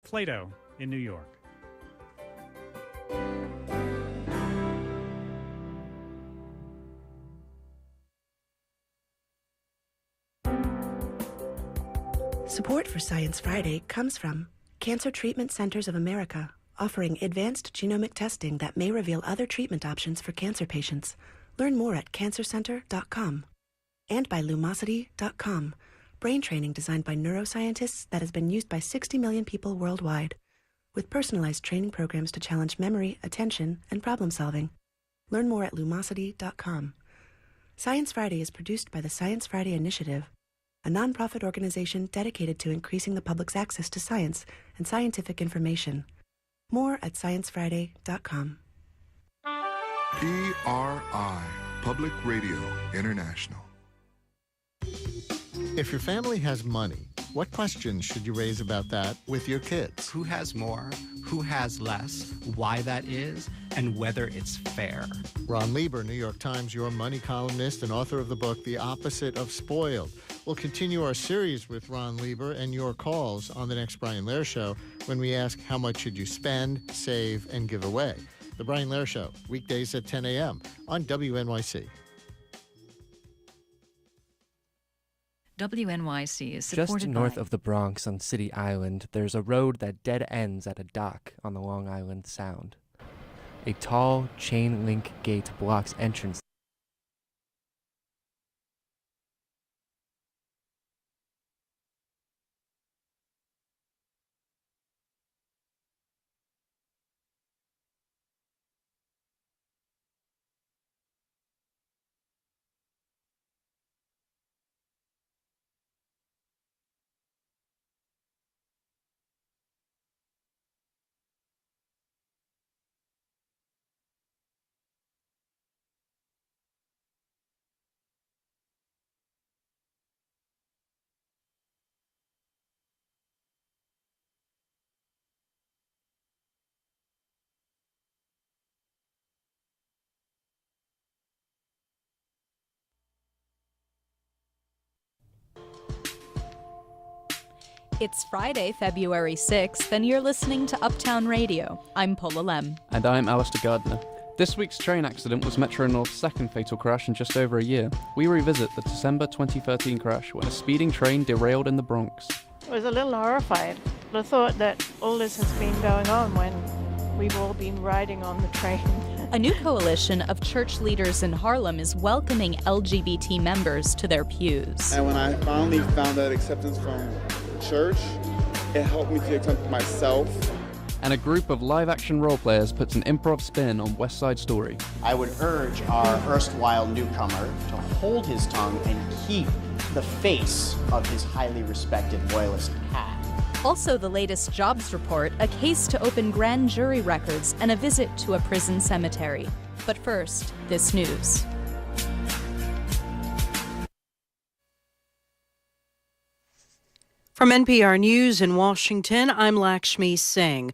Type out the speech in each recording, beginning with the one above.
Plato in New York. Support for Science Friday comes from Cancer Treatment Centers of America, offering advanced genomic testing that may reveal other treatment options for cancer patients. Learn more at cancercenter.com. And by Lumosity.com, brain training designed by neuroscientists that has been used by 60 million people worldwide, with personalized training programs to challenge memory, attention, and problem solving. Learn more at Lumosity.com. Science Friday is produced by the Science Friday Initiative, a nonprofit organization dedicated to increasing the public's access to science and scientific information. More at sciencefriday.com. PRI, Public Radio International. If your family has money, what questions should you raise about that with your kids? Who has more? Who has less? Why that is? And whether it's fair. Ron Lieber, New York Times, your money columnist and author of the book, The Opposite of Spoiled. We'll continue our series with Ron Lieber and your calls on the next Brian Lehrer Show when we ask how much should you spend, save, and give away. The Brian Lehrer Show, weekdays at 10 a.m. on WNYC. WNYC is supported Just north by... of the Bronx on City Island, there's a road that dead ends at a dock on the Long Island Sound. A tall chain link gate blocks entrance. It's Friday, February 6th, and you're listening to Uptown Radio. I'm Paula Lem. And I'm Alistair Gardner. This week's train accident was Metro North's second fatal crash in just over a year. We revisit the December 2013 crash when a speeding train derailed in the Bronx. I was a little horrified. The thought that all this has been going on when we've all been riding on the train. A new coalition of church leaders in Harlem is welcoming LGBT members to their pews. And when I finally found that acceptance from church, it helped me to accept myself. And a group of live-action role players puts an improv spin on West Side Story. I would urge our erstwhile newcomer to hold his tongue and keep the face of his highly respected loyalist hat. Also the latest jobs report, a case to open grand jury records, and a visit to a prison cemetery. But first, this news. From NPR News in Washington, I'm Lakshmi Singh.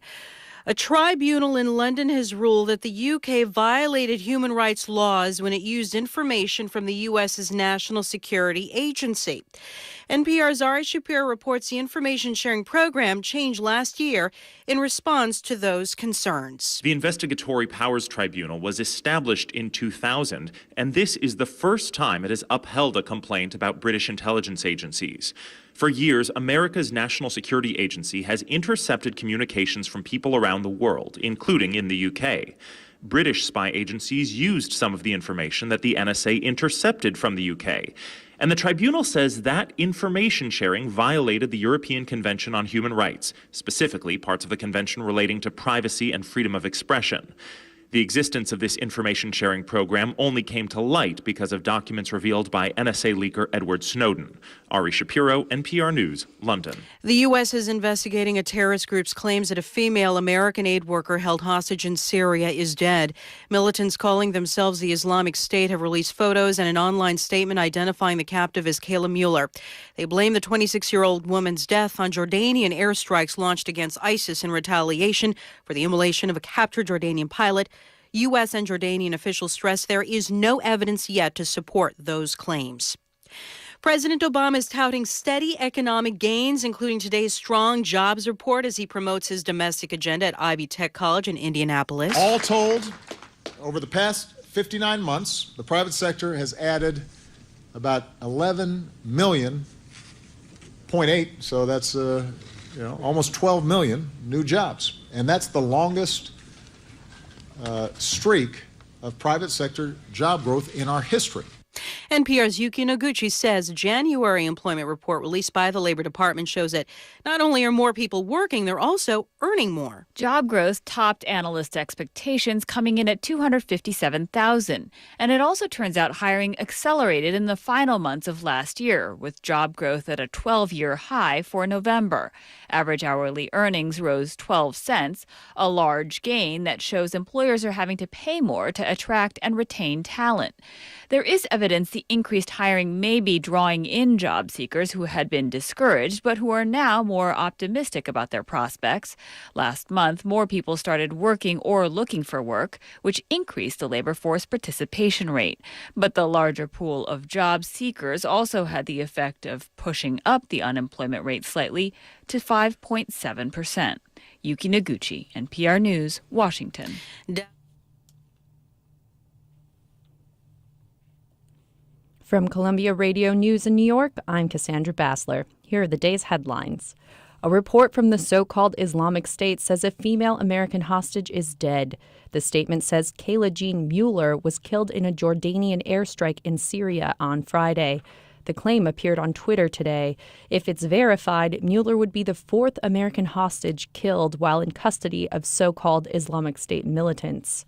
A tribunal in London has ruled that the UK violated human rights laws when it used information from the U.S.'s National Security Agency. NPR's Ari Shapiro reports the information sharing program changed last year in response to those concerns. The Investigatory Powers Tribunal was established in 2000, and this is the first time it has upheld a complaint about British intelligence agencies. For years, America's National Security Agency has intercepted communications from people around the world, including in the UK. British spy agencies used some of the information that the NSA intercepted from the UK. And the tribunal says that information sharing violated the European Convention on Human Rights, specifically parts of the convention relating to privacy and freedom of expression. The existence of this information sharing program only came to light because of documents revealed by NSA leaker Edward Snowden. Ari Shapiro, NPR News, London. The U.S. is investigating a terrorist group's claims that a female American aid worker held hostage in Syria is dead. Militants calling themselves the Islamic State have released photos and an online statement identifying the captive as Kayla Mueller. They blame the 26-year-old woman's death on Jordanian airstrikes launched against ISIS in retaliation for the immolation of a captured Jordanian pilot. U.S. and Jordanian officials stress there is no evidence yet to support those claims. President Obama is touting steady economic gains, including today's strong jobs report as he promotes his domestic agenda at Ivy Tech College in Indianapolis. All told, over the past 59 months, the private sector has added about 11 million, 0.8, so that's almost 12 million new jobs. And that's the longest streak of private sector job growth in our history. NPR's Yuki Noguchi says a January employment report released by the Labor Department shows that not only are more people working, they're also earning more. Job growth topped analyst expectations, coming in at 257,000. And it also turns out hiring accelerated in the final months of last year, with job growth at a 12-year high for November. Average hourly earnings rose 12 cents, a large gain that shows employers are having to pay more to attract and retain talent. There is evidence the increased hiring may be drawing in job seekers who had been discouraged, but who are now more optimistic about their prospects. Last month, more people started working or looking for work, which increased the labor force participation rate. But the larger pool of job seekers also had the effect of pushing up the unemployment rate slightly to 5.7%. Yuki Noguchi, NPR News, Washington. From Columbia Radio News in New York, I'm Cassandra Bassler. Here are the day's headlines. A report from the so-called Islamic State says a female American hostage is dead. The statement says Kayla Jean Mueller was killed in a Jordanian airstrike in Syria on Friday. The claim appeared on Twitter today. If it's verified, Mueller would be the fourth American hostage killed while in custody of so-called Islamic State militants.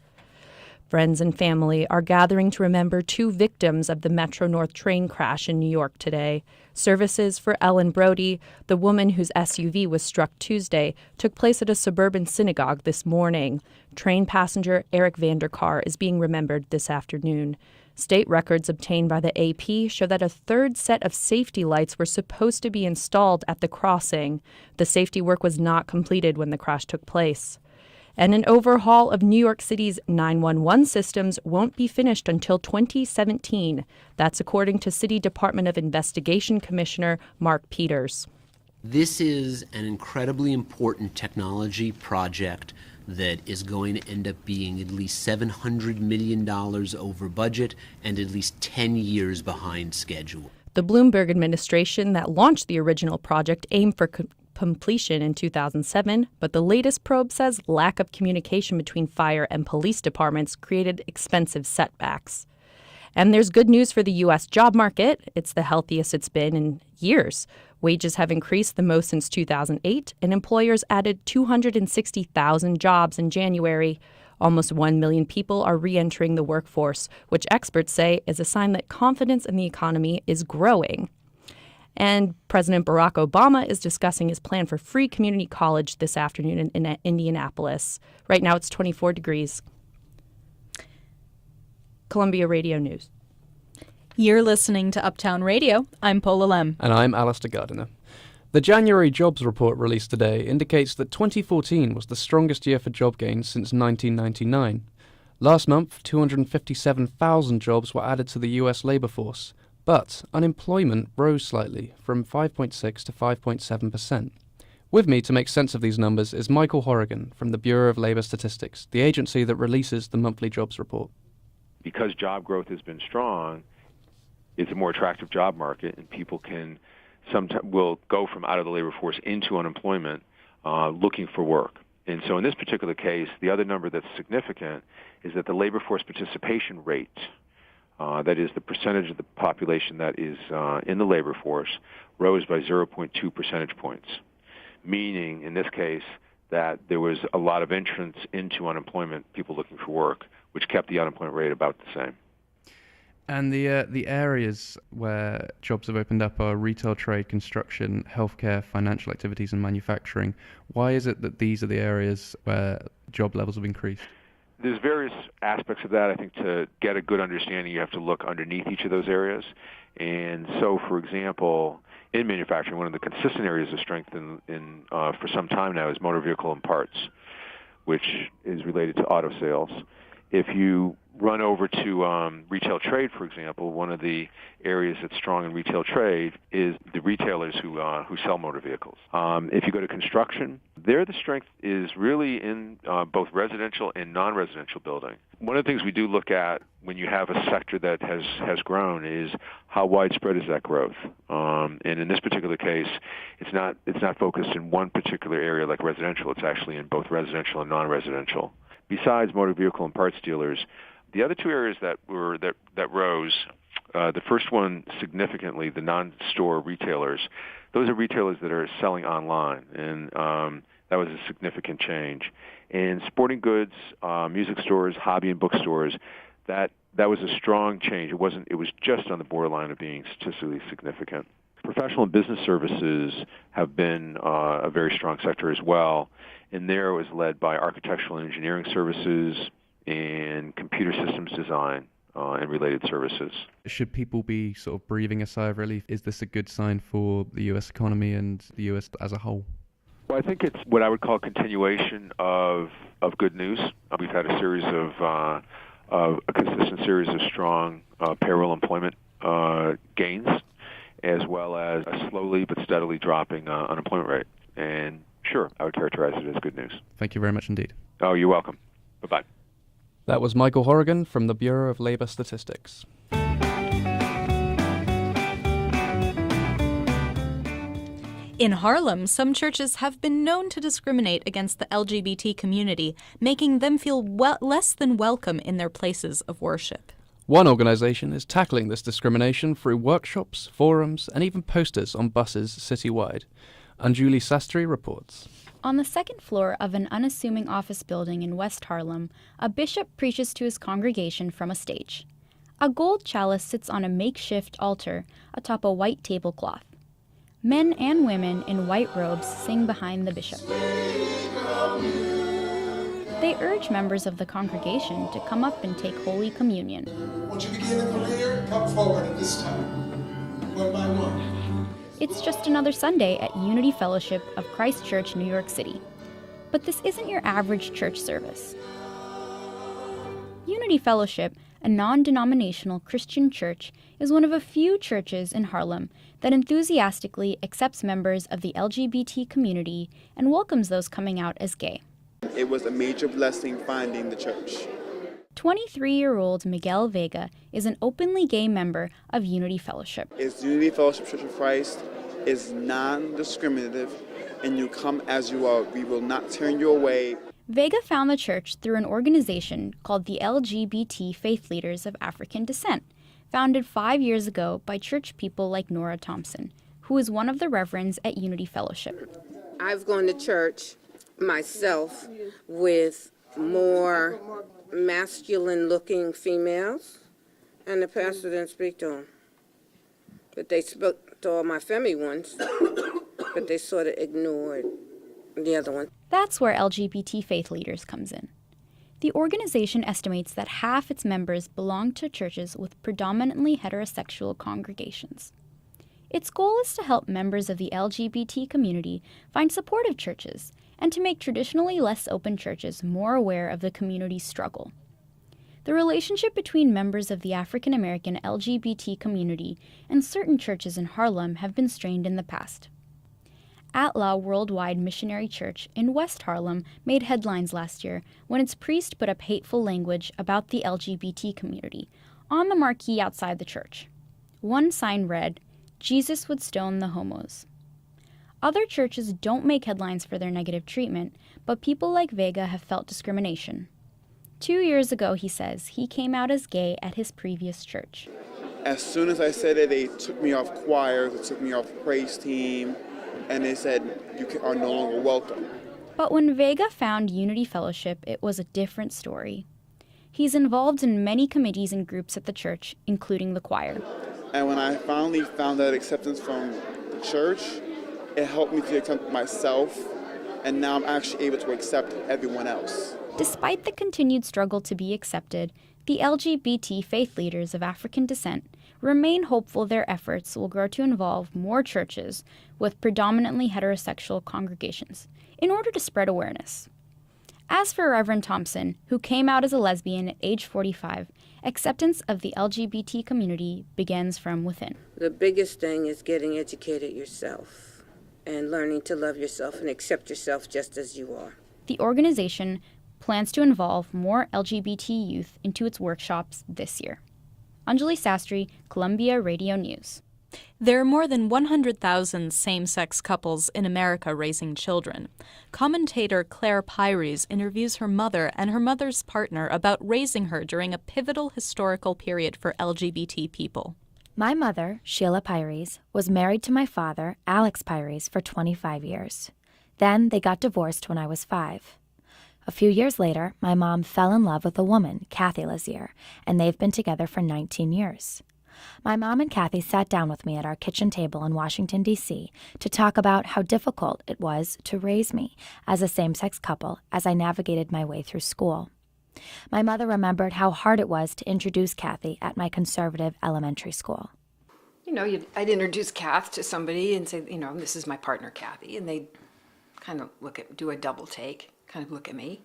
Friends and family are gathering to remember two victims of the Metro North train crash in New York today. Services for Ellen Brody, the woman whose SUV was struck Tuesday, took place at a suburban synagogue this morning. Train passenger Eric Vanderkar is being remembered this afternoon. State records obtained by the AP show that a third set of safety lights were supposed to be installed at the crossing. The safety work was not completed when the crash took place. And an overhaul of New York City's 911 systems won't be finished until 2017. That's according to City Department of Investigation Commissioner Mark Peters. This is an incredibly important technology project that is going to end up being at least $700 million over budget and at least 10 years behind schedule. The Bloomberg administration that launched the original project aimed for completion in 2007, but the latest probe says lack of communication between fire and police departments created expensive setbacks. And there's good news for the U.S. job market. It's the healthiest it's been in years. Wages have increased the most since 2008, and employers added 260,000 jobs in January. Almost 1 million people are re-entering the workforce, which experts say is a sign that confidence in the economy is growing. And President Barack Obama is discussing his plan for free community college this afternoon in Indianapolis. Right now it's 24 degrees. Columbia Radio News. You're listening to Uptown Radio. I'm Paula Lem. And I'm Alistair Gardiner. The January jobs report released today indicates that 2014 was the strongest year for job gains since 1999. Last month, 257,000 jobs were added to the U.S. labor force. But unemployment rose slightly, from 5.6 to 5.7%. With me to make sense of these numbers is Michael Horrigan from the Bureau of Labor Statistics, the agency that releases the monthly jobs report. Because job growth has been strong, it's a more attractive job market, and people will go from out of the labor force into unemployment looking for work. And so in this particular case, the other number that's significant is that the labor force participation rate, that is the percentage of the population that is in the labor force, rose by 0.2 percentage points, meaning in this case that there was a lot of entrance into unemployment, people looking for work, which kept the unemployment rate about the same. And the areas where jobs have opened up are retail, trade, construction, healthcare, financial activities, and manufacturing. Why is it that these are the areas where job levels have increased? There's various aspects of that. I think to get a good understanding, you have to look underneath each of those areas. And so, for example, in manufacturing, one of the consistent areas of strength for some time now is motor vehicle and parts, which is related to auto sales. If you run over to retail trade, for example, one of the areas that's strong in retail trade is the retailers who sell motor vehicles. If you go to construction, there the strength is really in both residential and non-residential building. One of the things we do look at when you have a sector that has grown is how widespread is that growth. And in this particular case, it's not focused in one particular area like residential. It's actually in both residential and non-residential. Besides motor vehicle and parts dealers, the other two areas that rose, the first one significantly, the non-store retailers. Those are retailers that are selling online, and that was a significant change. And sporting goods, music stores, hobby and bookstores, that was a strong change. It was just on the borderline of being statistically significant. Professional and business services have been a very strong sector as well, and there it was led by architectural and engineering services and computer systems design and related services. Should people be sort of breathing a sigh of relief? Is this a good sign for the U.S. economy and the U.S. as a whole? Well, I think it's what I would call a continuation of good news. We've had a series of a consistent series of strong payroll employment gains, as well as a slowly but steadily dropping unemployment rate. And sure, I would characterize it as good news. Thank you very much indeed. Oh, you're welcome. Bye-bye. That was Michael Horrigan from the Bureau of Labor Statistics. In Harlem, some churches have been known to discriminate against the LGBT community, making them feel less than welcome in their places of worship. One organization is tackling this discrimination through workshops, forums, and even posters on buses citywide. Anjuli Sastry reports. On the second floor of an unassuming office building in West Harlem, a bishop preaches to his congregation from a stage. A gold chalice sits on a makeshift altar atop a white tablecloth. Men and women in white robes sing behind the bishop. They urge members of the congregation to come up and take Holy Communion. Won't you begin in the rear? Come forward at this time, one by one. It's just another Sunday at Unity Fellowship of Christ Church, New York City. But this isn't your average church service. Unity Fellowship, a non-denominational Christian church, is one of a few churches in Harlem that enthusiastically accepts members of the LGBT community and welcomes those coming out as gay. It was a major blessing finding the church. 23-year-old Miguel Vega is an openly gay member of Unity Fellowship. It's Unity Fellowship Church of Christ is non-discriminative, and you come as you are. We will not turn you away. Vega found the church through an organization called the LGBT Faith Leaders of African Descent, founded 5 years ago by church people like Nora Thompson, who is one of the reverends at Unity Fellowship. I've gone to church myself with more masculine-looking females, and the pastor didn't speak to them. But they spoke to all my femme ones, but they sort of ignored the other one. That's where LGBT Faith Leaders comes in. The organization estimates that half its members belong to churches with predominantly heterosexual congregations. Its goal is to help members of the LGBT community find supportive churches and to make traditionally less open churches more aware of the community's struggle. The relationship between members of the African American LGBT community and certain churches in Harlem have been strained in the past. Atla Worldwide Missionary Church in West Harlem made headlines last year when its priest put up hateful language about the LGBT community on the marquee outside the church. One sign read, "Jesus would stone the homos." Other churches don't make headlines for their negative treatment, but people like Vega have felt discrimination. 2 years ago, he says, he came out as gay at his previous church. As soon as I said it, they took me off choir, they took me off praise team, and they said, you are no longer welcome. But when Vega found Unity Fellowship, it was a different story. He's involved in many committees and groups at the church, including the choir. And when I finally found that acceptance from the church, it helped me to accept myself, and now I'm actually able to accept everyone else. Despite the continued struggle to be accepted, the LGBT Faith Leaders of African Descent remain hopeful their efforts will grow to involve more churches with predominantly heterosexual congregations in order to spread awareness. As for Reverend Thompson, who came out as a lesbian at age 45, acceptance of the LGBT community begins from within. The biggest thing is getting educated yourself and learning to love yourself and accept yourself just as you are. The organization plans to involve more LGBT youth into its workshops this year. Anjali Sastry, Columbia Radio News. There are more than 100,000 same-sex couples in America raising children. Commentator Claire Pyries interviews her mother and her mother's partner about raising her during a pivotal historical period for LGBT people. My mother, Sheila Pyries, was married to my father, Alex Pyries, for 25 years. Then they got divorced when I was 5. A few years later, my mom fell in love with a woman, Kathy Lazier, and they've been together for 19 years. My mom and Kathy sat down with me at our kitchen table in Washington, D.C. to talk about how difficult it was to raise me as a same-sex couple as I navigated my way through school. My mother remembered how hard it was to introduce Kathy at my conservative elementary school. You know, I'd introduce Kath to somebody and say, you know, this is my partner, Kathy, and they'd kind of do a double take, kind of look at me,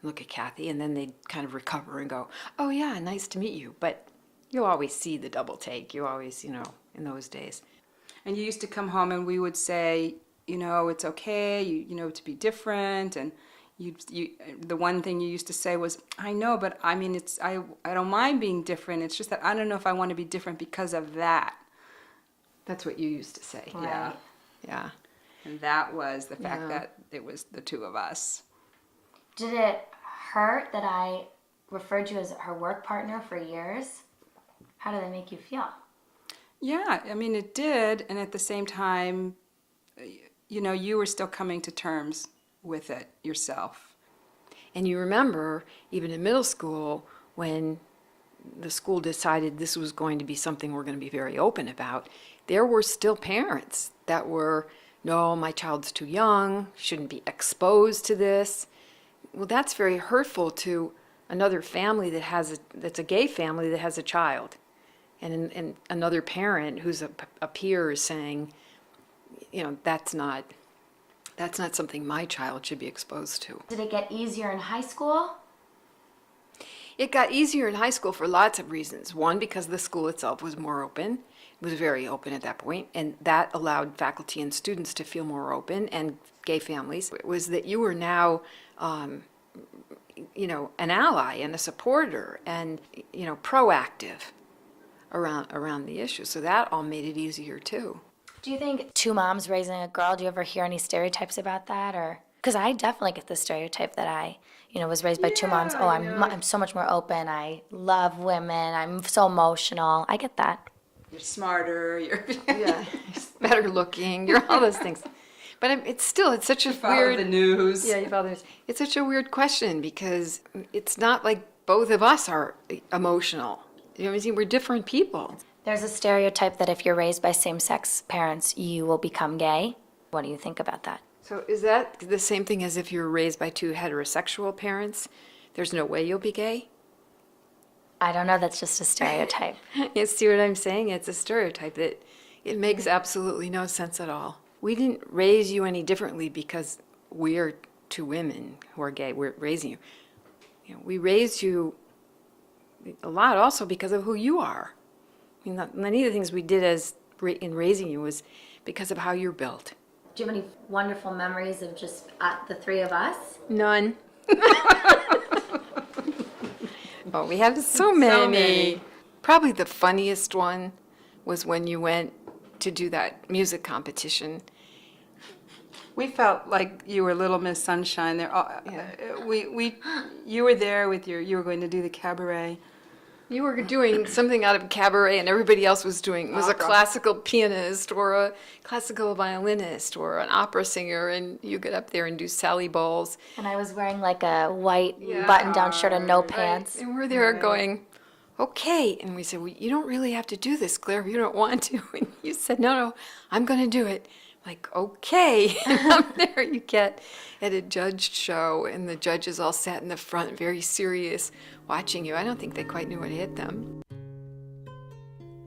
look at Kathy, and then they'd kind of recover and go, oh yeah, nice to meet you, but you always see the double take. You always, you know, in those days. And you used to come home and we would say, you know, it's okay, you know, to be different. And the one thing you used to say was, I know, but I mean, I don't mind being different. It's just that I don't know if I want to be different because of that. That's what you used to say. Right. Yeah. Yeah. And that was the fact that it was the two of us. Did it hurt that I referred you as her work partner for years? How did that make you feel? Yeah, I mean, it did. And at the same time, you know, you were still coming to terms with it yourself. And you remember, even in middle school, when the school decided this was going to be something we're going to be very open about, there were still parents that were, no, my child's too young, shouldn't be exposed to this. Well, that's very hurtful to another family that's a gay family that has a child. And another parent who's a peer is saying, you know, that's not something my child should be exposed to. Did it get easier in high school? It got easier in high school for lots of reasons. One, because the school itself was more open. It was very open at that point, and that allowed faculty and students to feel more open, and gay families. It was that you were now, you know, an ally and a supporter and, you know, proactive around the issue. So that all made it easier too. Do you think two moms raising a girl, do you ever hear any stereotypes about that? Or because I definitely get the stereotype that I, you know, was raised by two moms. Oh, I'm so much more open. I love women. I'm so emotional. I get that. You're smarter. You're better looking. You're all those things. But it's such a you follow weird. the news. Yeah, you follow the news. It's such a weird question because it's not like both of us are emotional. You know what I mean? We're different people. There's a stereotype that if you're raised by same-sex parents, you will become gay. What do you think about that? So is that the same thing as if you're raised by two heterosexual parents? There's no way you'll be gay? I don't know. That's just a stereotype. You see what I'm saying? It's a stereotype that it makes absolutely no sense at all. We didn't raise you any differently because we're two women who are gay. We're raising you. You know, we raised you a lot also because of who you are. I mean, many of the things we did in raising you was because of how you're built. Do you have any wonderful memories of just the three of us? None. Oh, we have so many. Probably the funniest one was when you went to do that music competition. We felt like you were Little Miss Sunshine. There, you were there with you were going to do the cabaret. You were doing something out of cabaret, and everybody else was a classical pianist or a classical violinist or an opera singer, and you get up there and do Sally Bowles. And I was wearing like a white button-down shirt and no pants. And we're there going, okay. And we said, well, you don't really have to do this, Claire, if you don't want to. And you said, no, I'm going to do it. Like, okay. And up there you get at a judged show, and the judges all sat in the front, very serious, watching you. I don't think they quite knew what hit them.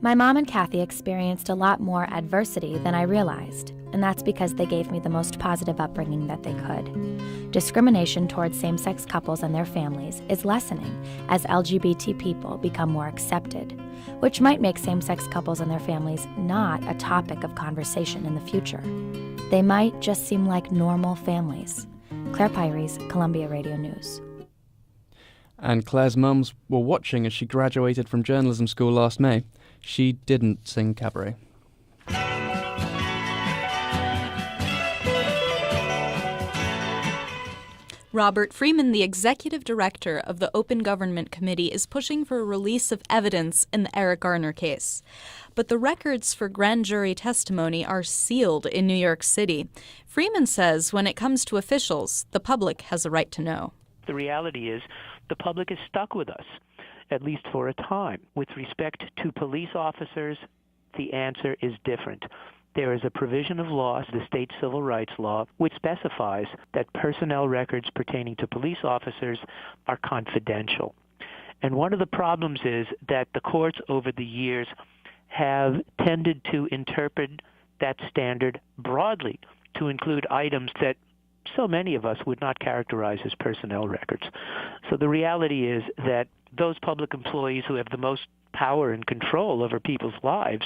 My mom and Kathy experienced a lot more adversity than I realized, and that's because they gave me the most positive upbringing that they could. Discrimination towards same-sex couples and their families is lessening as LGBT people become more accepted, which might make same-sex couples and their families not a topic of conversation in the future. They might just seem like normal families. Claire Pyries, Columbia Radio News. And Claire's mums were watching as she graduated from journalism school last May. She didn't sing cabaret. Robert Freeman, the executive director of the Open Government Committee, is pushing for a release of evidence in the Eric Garner case. But the records for grand jury testimony are sealed in New York City. Freeman says when it comes to officials, the public has a right to know. The reality is the public is stuck with us, at least for a time. With respect to police officers, the answer is different. There is a provision of law, the state civil rights law, which specifies that personnel records pertaining to police officers are confidential. And one of the problems is that the courts over the years have tended to interpret that standard broadly to include items that so many of us would not characterize as personnel records. So the reality is that those public employees who have the most power and control over people's lives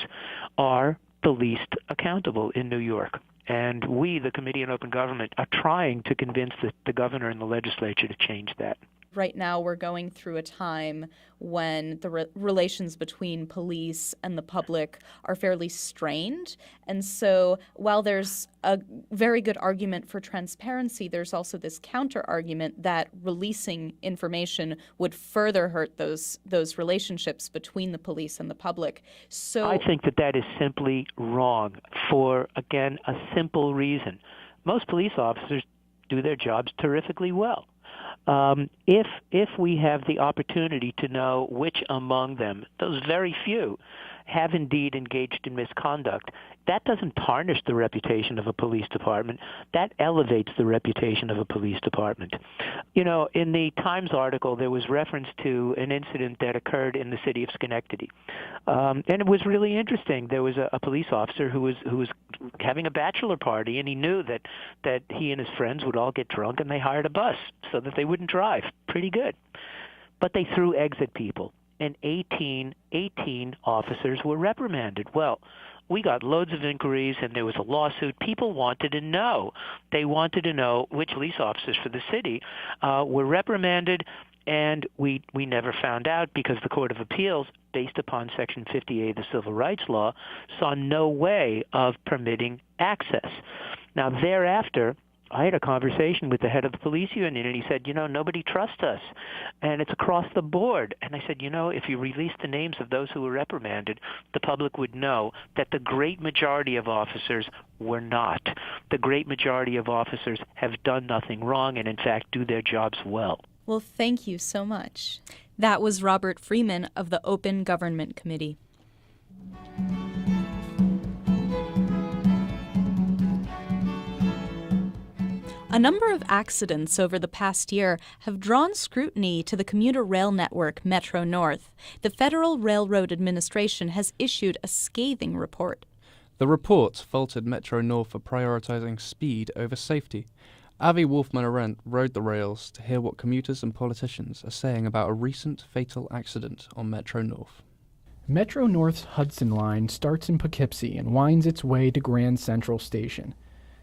are the least accountable in New York. And we, the Committee on Open Government, are trying to convince the governor and the legislature to change that. Right now, we're going through a time when the relations between police and the public are fairly strained. And so while there's a very good argument for transparency, there's also this counter argument that releasing information would further hurt those relationships between the police and the public. So I think that is simply wrong for, again, a simple reason. Most police officers do their jobs terrifically well. If we have the opportunity to know which among them, those very few, have indeed engaged in misconduct, that doesn't tarnish the reputation of a police department. That elevates the reputation of a police department. You know, in the Times article, there was reference to an incident that occurred in the city of Schenectady. And it was really interesting. There was a police officer who was having a bachelor party, and he knew that he and his friends would all get drunk, and they hired a bus so that they wouldn't drive. Pretty good. But they threw eggs at people, and 18 officers were reprimanded. Well, we got loads of inquiries, and there was a lawsuit. People wanted to know. They wanted to know which police officers for the city were reprimanded, and we never found out because the Court of Appeals, based upon Section 58 of the Civil Rights Law, saw no way of permitting access. Now, thereafter, I had a conversation with the head of the police union, and he said, nobody trusts us, and it's across the board. And I said, if you release the names of those who were reprimanded, the public would know that the great majority of officers were not. The great majority of officers have done nothing wrong and, in fact, do their jobs well. Well, thank you so much. That was Robert Freeman of the Open Government Committee. A number of accidents over the past year have drawn scrutiny to the commuter rail network Metro North. The Federal Railroad Administration has issued a scathing report. The report faulted Metro North for prioritizing speed over safety. Avi Wolfman-Arendt rode the rails to hear what commuters and politicians are saying about a recent fatal accident on Metro North. Metro North's Hudson Line starts in Poughkeepsie and winds its way to Grand Central Station.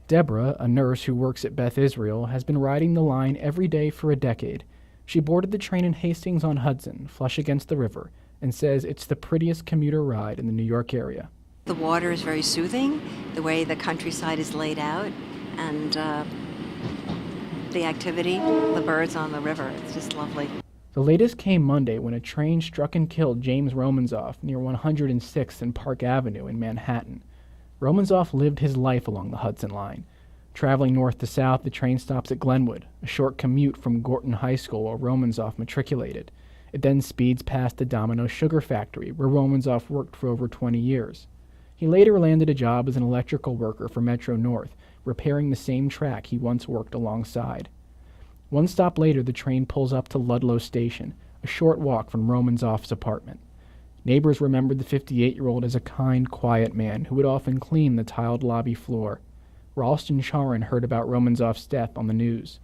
Deborah, a nurse who works at Beth Israel, has been riding the line every day for a decade. She boarded the train in Hastings-on-Hudson, flush against the river, and says it's the prettiest commuter ride in the New York area. The water is very soothing, the way the countryside is laid out, and the activity, the birds on the river, it's just lovely. The latest came Monday when a train struck and killed James Romanzoff near 106th and Park Avenue in Manhattan. Romanzoff lived his life along the Hudson Line. Traveling north to south, the train stops at Glenwood, a short commute from Gorton High School where Romanzoff matriculated. It then speeds past the Domino Sugar Factory, where Romanzoff worked for over 20 years. He later landed a job as an electrical worker for Metro North, repairing the same track he once worked alongside. One stop later, the train pulls up to Ludlow Station, a short walk from Romanzoff's apartment. Neighbors remembered the 58-year-old as a kind, quiet man who would often clean the tiled lobby floor. Ralston Charan heard about Romanzoff's death on the news.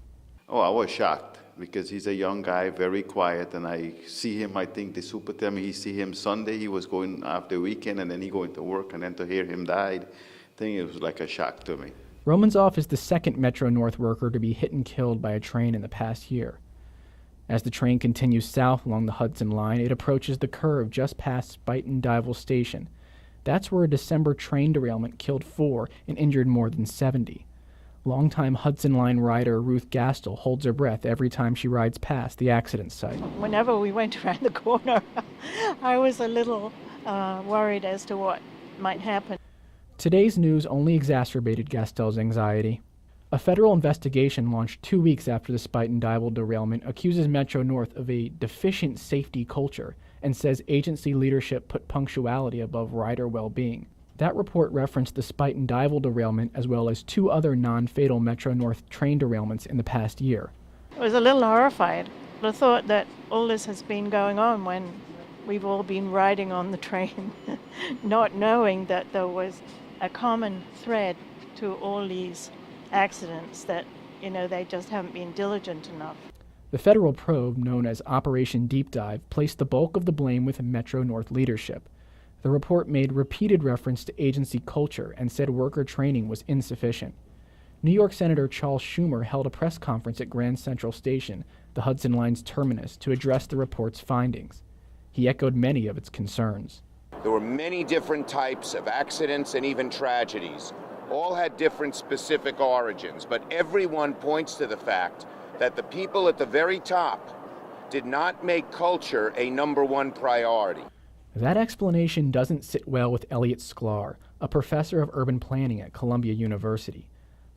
Oh, I was shocked because he's a young guy, very quiet, and I see him, I think the super time he see him Sunday, he was going after weekend, and then he going to work, and then to hear him died, I think it was like a shock to me. Romanzoff is the second Metro North worker to be hit and killed by a train in the past year. As the train continues south along the Hudson Line, it approaches the curve just past Spuyten Duyvil Station. That's where a December train derailment killed 4 and injured more than 70. Longtime Hudson Line rider Ruth Gastel holds her breath every time she rides past the accident site. Whenever we went around the corner, I was a little worried as to what might happen. Today's news only exacerbated Gastel's anxiety. A federal investigation launched 2 weeks after the Spuyten Duyvil derailment accuses Metro North of a deficient safety culture and says agency leadership put punctuality above rider well-being. That report referenced the Spuyten Duyvil derailment as well as 2 other non-fatal Metro North train derailments in the past year. I was a little horrified. I thought that all this has been going on when we've all been riding on the train, not knowing that there was a common thread to all these accidents, that, they just haven't been diligent enough. The federal probe, known as Operation Deep Dive, placed the bulk of the blame with Metro North leadership. The report made repeated reference to agency culture and said worker training was insufficient. New York Senator Charles Schumer held a press conference at Grand Central Station, the Hudson Line's terminus, to address the report's findings. He echoed many of its concerns. There were many different types of accidents and even tragedies. All had different specific origins, but everyone points to the fact that the people at the very top did not make culture a #1 priority. That explanation doesn't sit well with Elliot Sklar, a professor of urban planning at Columbia University.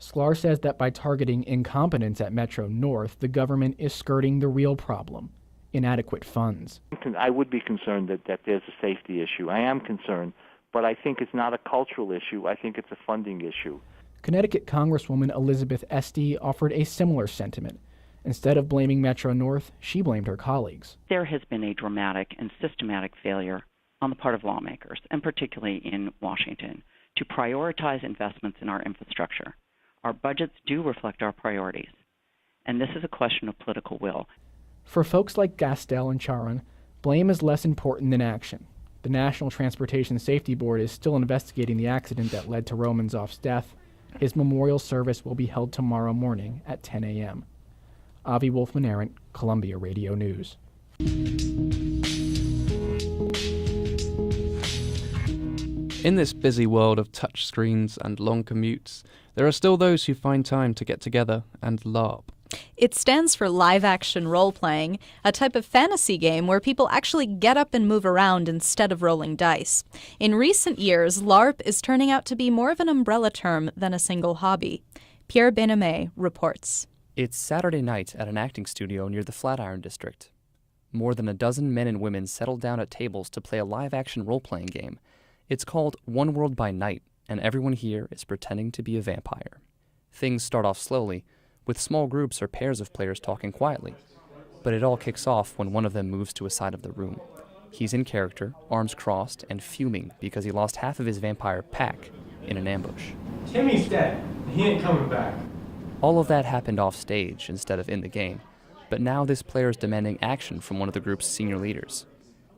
Sklar says that by targeting incompetence at Metro North, the government is skirting the real problem: inadequate funds. I would be concerned that there's a safety issue. I am concerned, but I think it's not a cultural issue. I think it's a funding issue. Connecticut Congresswoman Elizabeth Esty offered a similar sentiment. Instead of blaming Metro North, she blamed her colleagues. There has been a dramatic and systematic failure on the part of lawmakers, and particularly in Washington, to prioritize investments in our infrastructure. Our budgets do reflect our priorities, and this is a question of political will. For folks like Gastel and Charan, blame is less important than action. The National Transportation Safety Board is still investigating the accident that led to Romanzoff's death. His memorial service will be held tomorrow morning at 10 a.m. Avi Wolfman-Arendt, Columbia Radio News. In this busy world of touchscreens and long commutes, there are still those who find time to get together and LARP. It stands for live-action role-playing, a type of fantasy game where people actually get up and move around instead of rolling dice. In recent years, LARP is turning out to be more of an umbrella term than a single hobby. Pierre Benamé reports. It's Saturday night at an acting studio near the Flatiron District. More than a dozen men and women settled down at tables to play a live-action role-playing game. It's called One World by Night, and everyone here is pretending to be a vampire. Things start off slowly, with small groups or pairs of players talking quietly. But it all kicks off when one of them moves to a side of the room. He's in character, arms crossed, and fuming because he lost half of his vampire pack in an ambush. Timmy's dead. He ain't coming back. All of that happened off stage instead of in the game, but now this player is demanding action from one of the group's senior leaders.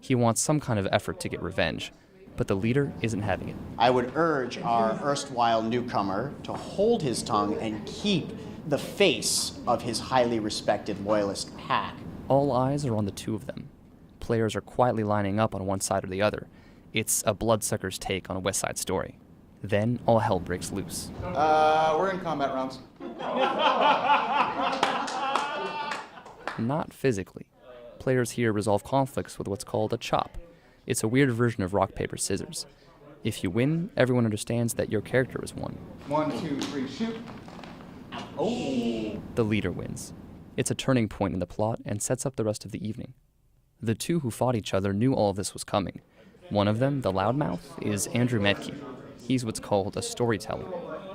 He wants some kind of effort to get revenge, but the leader isn't having it. I would urge our erstwhile newcomer to hold his tongue and keep the face of his highly respected loyalist pack. All eyes are on the two of them. Players are quietly lining up on one side or the other. It's a bloodsucker's take on a West Side Story. Then all hell breaks loose. We're in combat rounds. Not physically. Players here resolve conflicts with what's called a chop. It's a weird version of rock, paper, scissors. If you win, everyone understands that your character has won. 1, 2, 3, shoot. Oh. The leader wins. It's a turning point in the plot and sets up the rest of the evening. The two who fought each other knew all of this was coming. One of them, the loudmouth, is Andrew Metke. He's what's called a storyteller,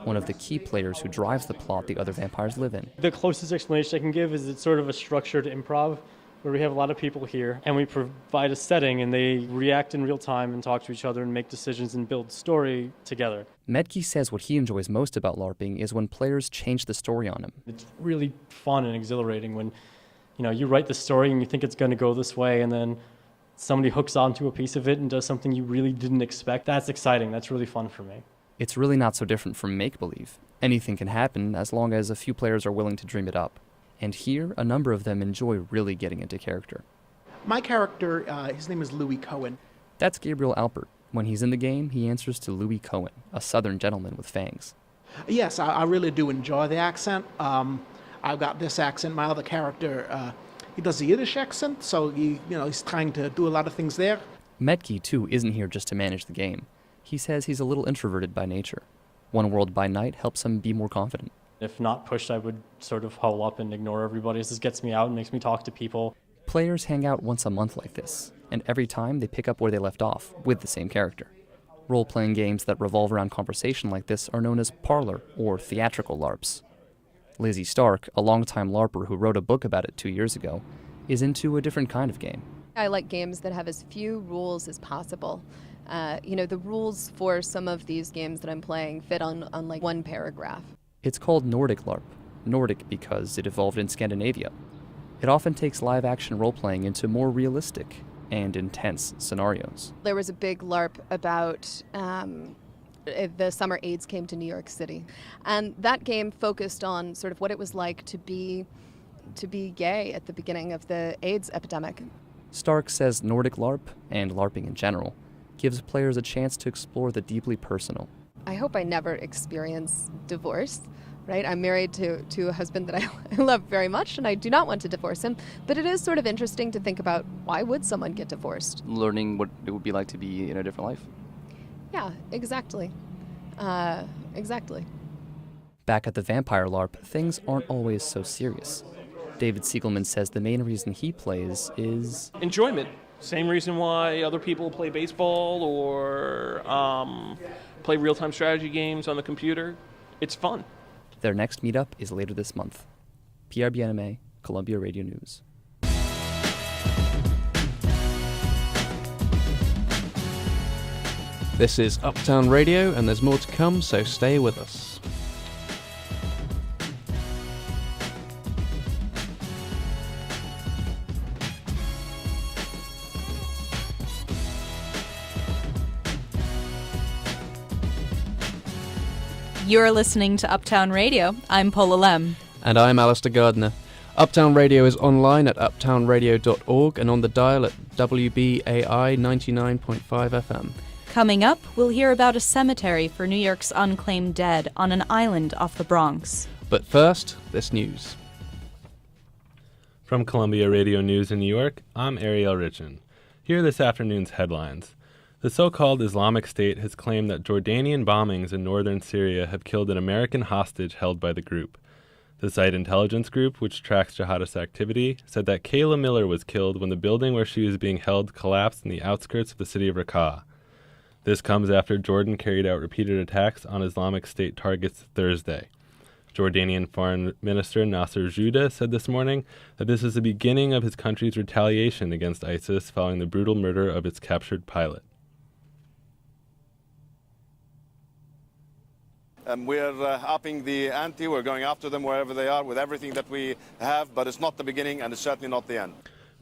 one of the key players who drives the plot the other vampires live in. The closest explanation I can give is it's sort of a structured improv where we have a lot of people here, and we provide a setting, and they react in real time and talk to each other and make decisions and build story together. Medke says what he enjoys most about LARPing is when players change the story on him. It's really fun and exhilarating when, you write the story and you think it's going to go this way, and then somebody hooks onto a piece of it and does something you really didn't expect. That's exciting. That's really fun for me. It's really not so different from make-believe. Anything can happen as long as a few players are willing to dream it up. And here, a number of them enjoy really getting into character. My character, his name is Louis Cohen. That's Gabriel Alpert. When he's in the game, he answers to Louis Cohen, a southern gentleman with fangs. Yes, I really do enjoy the accent. I've got this accent. My other character, he does the Yiddish accent, so he's trying to do a lot of things there. Medke, too, isn't here just to manage the game. He says he's a little introverted by nature. One World by Night helps him be more confident. If not pushed, I would sort of huddle up and ignore everybody. This gets me out and makes me talk to people. Players hang out once a month like this, and every time they pick up where they left off, with the same character. Role-playing games that revolve around conversation like this are known as parlor or theatrical LARPs. Lizzie Stark, a longtime LARPer who wrote a book about it 2 years ago, is into a different kind of game. I like games that have as few rules as possible. The rules for some of these games that I'm playing fit on like one paragraph. It's called Nordic LARP, Nordic because it evolved in Scandinavia. It often takes live-action role-playing into more realistic and intense scenarios. There was a big LARP about the summer AIDS came to New York City. And that game focused on sort of what it was like to be gay at the beginning of the AIDS epidemic. Stark says Nordic LARP, and LARPing in general, gives players a chance to explore the deeply personal. I hope I never experience divorce, right? I'm married to a husband that I love very much, and I do not want to divorce him. But it is sort of interesting to think about, why would someone get divorced? Learning what it would be like to be in a different life. Yeah, exactly. Exactly. Back at the Vampire LARP, things aren't always so serious. David Siegelman says the main reason he plays is enjoyment. Same reason why other people play baseball or play real-time strategy games on the computer. It's fun. Their next meetup is later this month. Pierre Bien-Aimé, Columbia Radio News. This is Uptown Radio, and there's more to come, so stay with us. You're listening to Uptown Radio. I'm Paula Lem. And I'm Alistair Gardner. Uptown Radio is online at uptownradio.org and on the dial at WBAI 99.5 FM. Coming up, we'll hear about a cemetery for New York's unclaimed dead on an island off the Bronx. But first, this news. From Columbia Radio News in New York, I'm Ariel Richin. Here are this afternoon's headlines. The so-called Islamic State has claimed that Jordanian bombings in northern Syria have killed an American hostage held by the group. The site intelligence group, which tracks jihadist activity, said that Kayla Miller was killed when the building where she was being held collapsed in the outskirts of the city of Raqqa. This comes after Jordan carried out repeated attacks on Islamic State targets Thursday. Jordanian Foreign Minister Nasser Judeh said this morning that this is the beginning of his country's retaliation against ISIS following the brutal murder of its captured pilot. We're upping the ante. We're going after them wherever they are with everything that we have, but it's not the beginning and it's certainly not the end.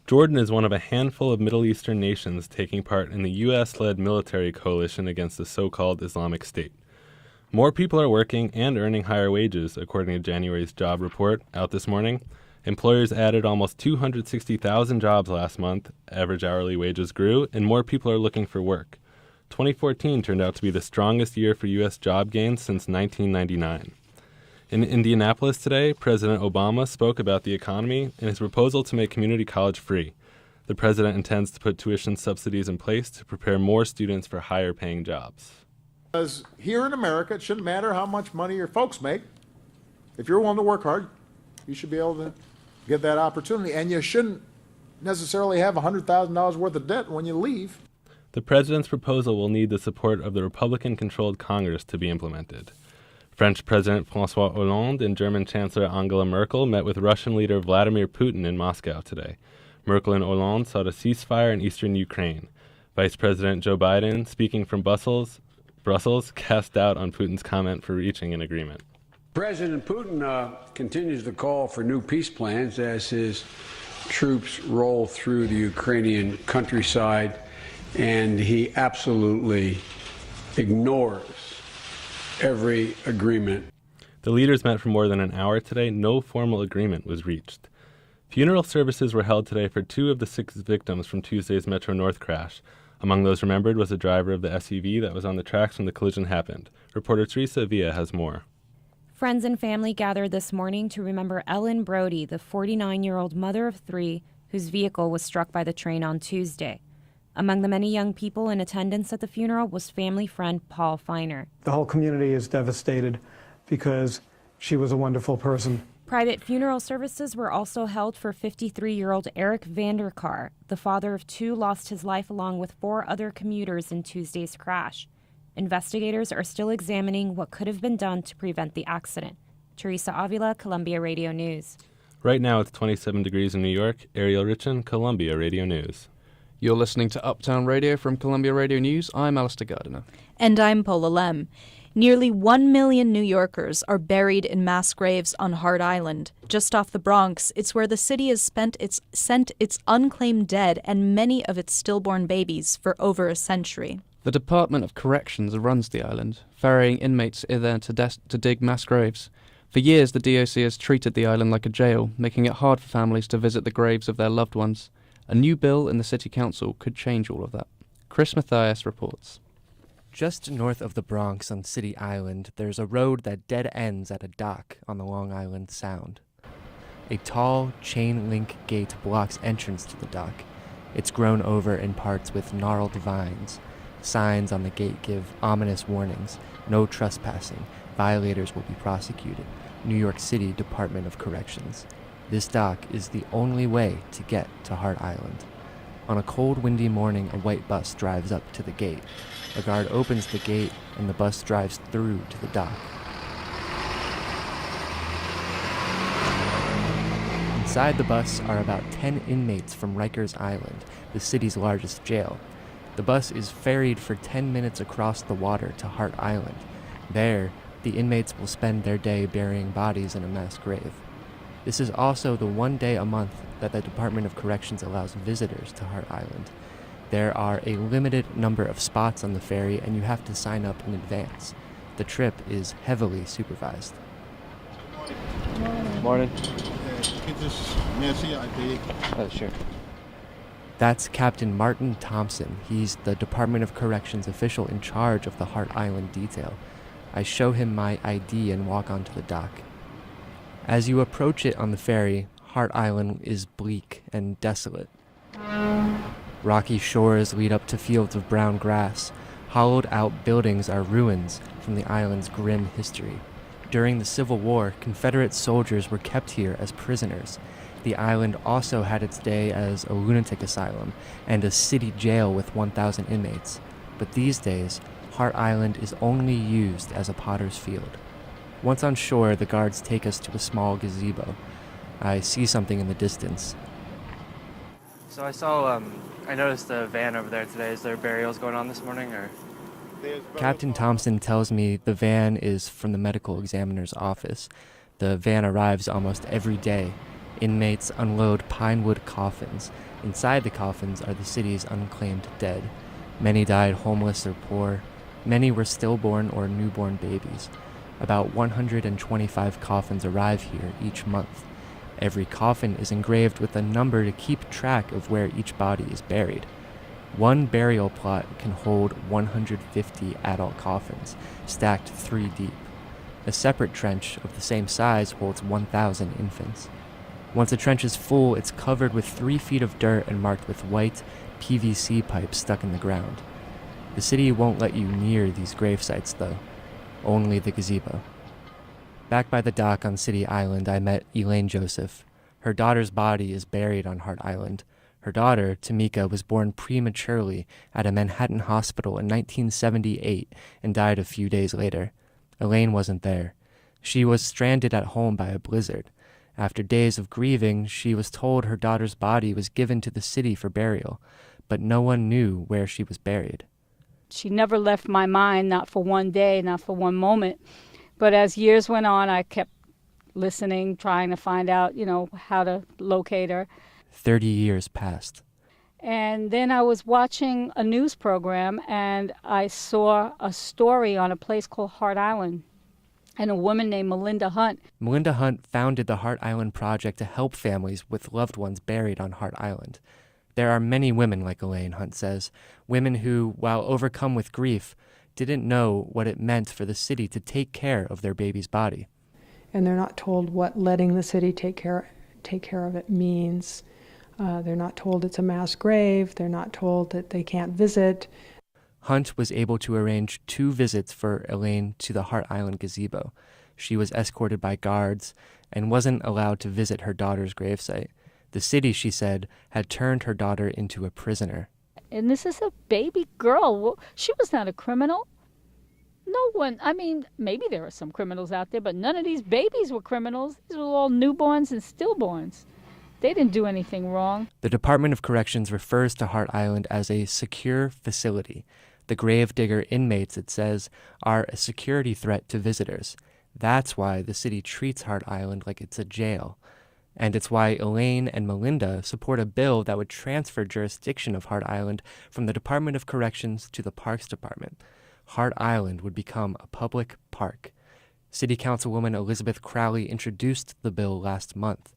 Jordan is one of a handful of Middle Eastern nations taking part in the U.S.-led military coalition against the so-called Islamic State. More people are working and earning higher wages, according to January's job report out this morning. Employers added almost 260,000 jobs last month, average hourly wages grew, and more people are looking for work. 2014 turned out to be the strongest year for U.S. job gains since 1999. In Indianapolis today, President Obama spoke about the economy and his proposal to make community college free. The president intends to put tuition subsidies in place to prepare more students for higher-paying jobs. Because here in America, it shouldn't matter how much money your folks make. If you're willing to work hard, you should be able to get that opportunity. And you shouldn't necessarily have $100,000 worth of debt when you leave. The president's proposal will need the support of the Republican-controlled Congress to be implemented. French President François Hollande and German Chancellor Angela Merkel met with Russian leader Vladimir Putin in Moscow today. Merkel and Hollande sought a ceasefire in eastern Ukraine. Vice President Joe Biden, speaking from Brussels, cast doubt on Putin's comment for reaching an agreement. President Putin continues to call for new peace plans as his troops roll through the Ukrainian countryside, and he absolutely ignores every agreement. The leaders met for more than an hour today. No formal agreement was reached. Funeral services were held today for 2 of the 6 victims from Tuesday's Metro North crash. Among those remembered was the driver of the SUV that was on the tracks when the collision happened. Reporter Teresa Villa has more. Friends and family gathered this morning to remember Ellen Brody, the 49-year-old mother of 3 whose vehicle was struck by the train on Tuesday. Among the many young people in attendance at the funeral was family friend Paul Feiner. The whole community is devastated because she was a wonderful person. Private funeral services were also held for 53-year-old Eric Vanderkar. The father of 2 lost his life along with 4 other commuters in Tuesday's crash. Investigators are still examining what could have been done to prevent the accident. Teresa Avila, Columbia Radio News. Right now it's 27 degrees in New York. Ariel Richin, Columbia Radio News. You're listening to Uptown Radio from Columbia Radio News. I'm Alistair Gardiner. And I'm Paula Lem. Nearly 1 million New Yorkers are buried in mass graves on Hart Island. Just off the Bronx, it's where the city has sent its unclaimed dead and many of its stillborn babies for over a century. The Department of Corrections runs the island, ferrying inmates there to dig mass graves. For years, the DOC has treated the island like a jail, making it hard for families to visit the graves of their loved ones. A new bill in the City Council could change all of that. Chris Mathias reports. Just north of the Bronx on City Island, there's a road that dead ends at a dock on the Long Island Sound. A tall chain-link gate blocks entrance to the dock. It's grown over in parts with gnarled vines. Signs on the gate give ominous warnings. No trespassing. Violators will be prosecuted. New York City Department of Corrections. This dock is the only way to get to Hart Island. On a cold, windy morning, a white bus drives up to the gate. A guard opens the gate, and the bus drives through to the dock. Inside the bus are about 10 inmates from Rikers Island, the city's largest jail. The bus is ferried for 10 minutes across the water to Hart Island. There, the inmates will spend their day burying bodies in a mass grave. This is also the one day a month that the Department of Corrections allows visitors to Hart Island. There are a limited number of spots on the ferry, and you have to sign up in advance. The trip is heavily supervised. Morning. Oh, sure. That's Captain Martin Thompson. He's the Department of Corrections official in charge of the Hart Island detail. I show him my ID and walk onto the dock. As you approach it on the ferry, Hart Island is bleak and desolate. Rocky shores lead up to fields of brown grass. Hollowed-out buildings are ruins from the island's grim history. During the Civil War, Confederate soldiers were kept here as prisoners. The island also had its day as a lunatic asylum and a city jail with 1,000 inmates. But these days, Hart Island is only used as a potter's field. Once on shore, the guards take us to a small gazebo. I see something in the distance. So I noticed a van over there today. Is there burials going on this morning, or? Captain Thompson tells me the van is from the medical examiner's office. The van arrives almost every day. Inmates unload pine wood coffins. Inside the coffins are the city's unclaimed dead. Many died homeless or poor. Many were stillborn or newborn babies. About 125 coffins arrive here each month. Every coffin is engraved with a number to keep track of where each body is buried. One burial plot can hold 150 adult coffins, stacked 3 deep. A separate trench of the same size holds 1,000 infants. Once a trench is full, it's covered with 3 feet of dirt and marked with white PVC pipes stuck in the ground. The city won't let you near these grave sites, though. Only the gazebo. Back by the dock on City Island, I met Elaine Joseph. Her daughter's body is buried on Hart Island. Her daughter, Tamika, was born prematurely at a Manhattan hospital in 1978 and died a few days later. Elaine wasn't there. She was stranded at home by a blizzard. After days of grieving, she was told her daughter's body was given to the city for burial, but no one knew where she was buried. She never left my mind, not for one day, not for one moment. But as years went on, I kept listening, trying to find out, how to locate her. 30 years passed. And then I was watching a news program, and I saw a story on a place called Hart Island, and a woman named Melinda Hunt. Melinda Hunt founded the Hart Island Project to help families with loved ones buried on Hart Island. There are many women like Elaine, Hunt says, women who, while overcome with grief, didn't know what it meant for the city to take care of their baby's body. And they're not told what letting the city take care of it means. They're not told it's a mass grave. They're not told that they can't visit. Hunt was able to arrange 2 visits for Elaine to the Hart Island gazebo. She was escorted by guards and wasn't allowed to visit her daughter's gravesite. The city, she said, had turned her daughter into a prisoner. And this is a baby girl. She was not a criminal. No one, maybe there are some criminals out there, but none of these babies were criminals. These were all newborns and stillborns. They didn't do anything wrong. The Department of Corrections refers to Hart Island as a secure facility. The gravedigger inmates, it says, are a security threat to visitors. That's why the city treats Hart Island like it's a jail. And it's why Elaine and Melinda support a bill that would transfer jurisdiction of Hart Island from the Department of Corrections to the Parks Department. Hart Island would become a public park. City Councilwoman Elizabeth Crowley introduced the bill last month.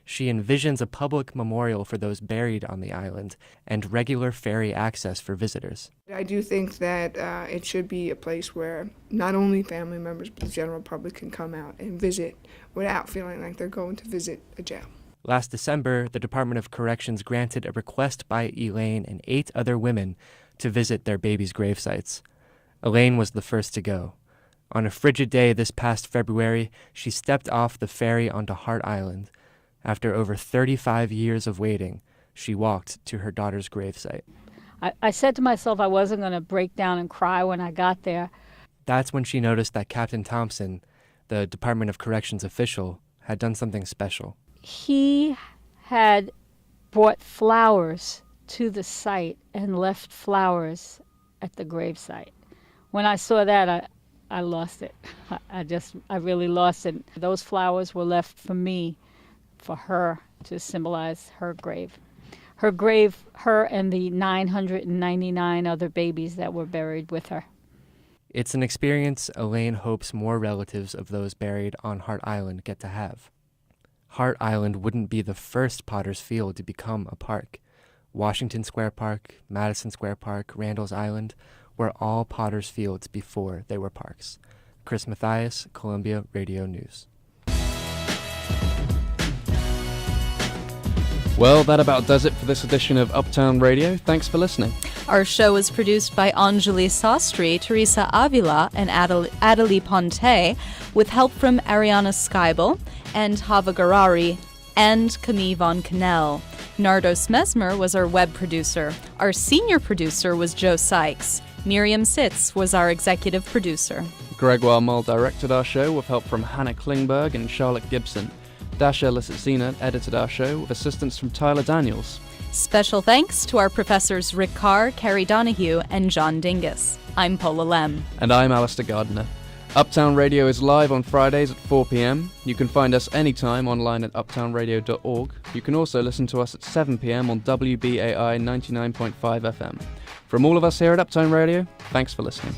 She envisions a public memorial for those buried on the island and regular ferry access for visitors. I do think that it should be a place where not only family members but the general public can come out and visit without feeling like they're going to visit a jail. Last December, the Department of Corrections granted a request by Elaine and 8 other women to visit their babies' gravesites. Elaine was the first to go. On a frigid day this past February, she stepped off the ferry onto Hart Island. After over 35 years of waiting, she walked to her daughter's gravesite. I said to myself I wasn't going to break down and cry when I got there. That's when she noticed that Captain Thompson, the Department of Corrections official, had done something special. He had brought flowers to the site and left flowers at the gravesite. When I saw that, I lost it. I really lost it. Those flowers were left for me, for her, to symbolize her grave. Her grave, her and the 999 other babies that were buried with her. It's an experience Elaine hopes more relatives of those buried on Hart Island get to have. Hart Island wouldn't be the first Potter's Field to become a park. Washington Square Park, Madison Square Park, Randall's Island were all Potter's Fields before they were parks. Chris Mathias, Columbia Radio News. Well, that about does it for this edition of Uptown Radio. Thanks for listening. Our show is produced by Anjali Sastry, Teresa Avila, and Adelie Ponte, with help from Ariana Skybel and Hava Garari and Camille Von Cannell. Nardos Mesmer was our web producer. Our senior producer was Joe Sykes. Miriam Sitz was our executive producer. Gregoire Mull directed our show with help from Hannah Klingberg and Charlotte Gibson. Dasha Lisicina edited our show with assistance from Tyler Daniels. Special thanks to our professors Rick Carr, Carrie Donahue, and John Dingus. I'm Paula Lem. And I'm Alistair Gardner. Uptown Radio is live on Fridays at 4 p.m. You can find us anytime online at uptownradio.org. You can also listen to us at 7 p.m. on WBAI 99.5 FM. From all of us here at Uptown Radio, thanks for listening.